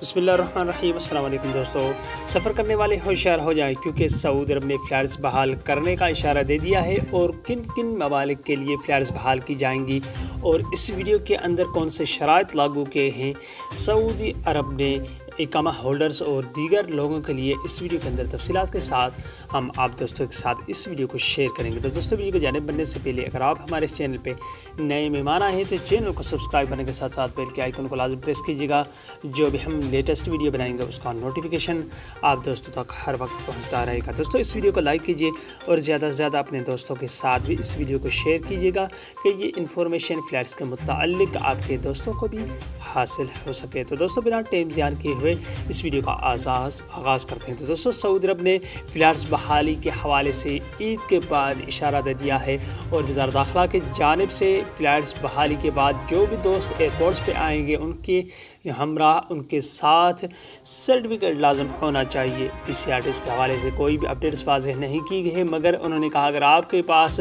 बिस्मिल्लाहिर्रहमानिर्रहीम। अस्सलाम वालेकुम दोस्तों, सफ़र करने वाले होशियार हो जाएं क्योंकि सऊदी अरब ने फ़्लाइट्स बहाल करने का इशारा दे दिया है और किन किन ममालिक के लिए फ़्लाइट्स बहाल की जाएंगी और इस वीडियो के अंदर कौन से शराइत लागू किए हैं सऊदी अरब ने इकामा होल्डर्स और दीगर लोगों के लिए, इस वीडियो के अंदर तफसीलात के साथ हम आप दोस्तों के साथ इस वीडियो को शेयर करेंगे। तो दोस्तों, वीडियो को जाने बनने से पहले अगर आप हमारे इस चैनल पे नए मेहमान आए हैं तो चैनल को सब्सक्राइब करने के साथ साथ बेल के आइकन को लाजम प्रेस कीजिएगा। जो भी हम लेटेस्ट वीडियो बनाएंगे उसका नोटिफिकेशन आप दोस्तों तक हर वक्त पहुँचता रहेगा। दोस्तों, इस वीडियो को लाइक कीजिए और ज़्यादा से ज़्यादा अपने दोस्तों के साथ भी इस वीडियो को शेयर कीजिएगा कि ये इन्फॉर्मेशन फ़्लाइट्स के मुताल्लिक आपके दोस्तों को भी हासिल हो सके। तो दोस्तों, बिना टाइम ज़ाया किए हुए इस वीडियो का आगाज़ करते हैं। तो दोस्तों, सऊदी अरब ने फ़्लाइट्स बहाली के हवाले से ईद के बाद इशारा दे दिया है और वज़ारत दाखिला की जानिब से फ़्लाइट्स बहाली के बाद जो भी दोस्त एयरपोर्ट्स पे आएंगे उनके हमरा उनके साथ सर्टिफिकेट लाजम होना चाहिए। PCR टेस्ट के हवाले से कोई भी अपडेट्स वाज़ेह नहीं की गई है, मगर उन्होंने कहा अगर आपके पास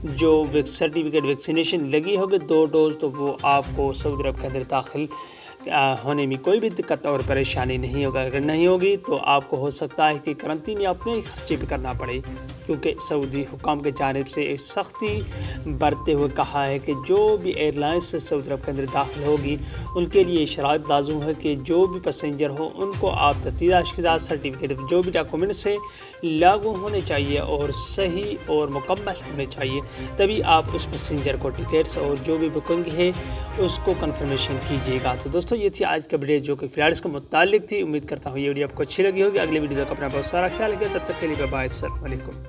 जो सर्टिफिकेट वैक्सीनेशन लगी होगी 2 डोज तो वो आपको सऊदी अरब के अंदर दाखिल होने में कोई भी दिक्कत और परेशानी नहीं होगा। अगर नहीं होगी तो आपको हो सकता है कि करंटीन या अपने ही खर्चे भी करना पड़े, क्योंकि सऊदी हुकाम के जानिब से एक सख्ती बरतते हुए कहा है कि जो भी एयरलाइंस से सऊदी अरब के अंदर दाखिल होगी उनके लिए शराइत लाज़िम है कि जो भी पैसेंजर हो उनको आप तफ्तीश सर्टिफिकेट जो भी डॉक्यूमेंट्स हैं लागू होने चाहिए और सही और मुकम्मल होने चाहिए, तभी आप उस पैसेंजर को टिकट्स और जो भी बुकिंग है उसको कन्फर्मेशन कीजिएगा। तो दोस्तों, ये थी आज की अपडेट जो कि फ़्लाइट्स के मुताल्लिक थी। उम्मीद करता हूँ ये वीडियो आपको अच्छी लगी होगी। अगले वीडियो तक अपना बहुत सारा ख्याल रखिए। तब तक के लिए बाय, अस्सलाम वालेकुम।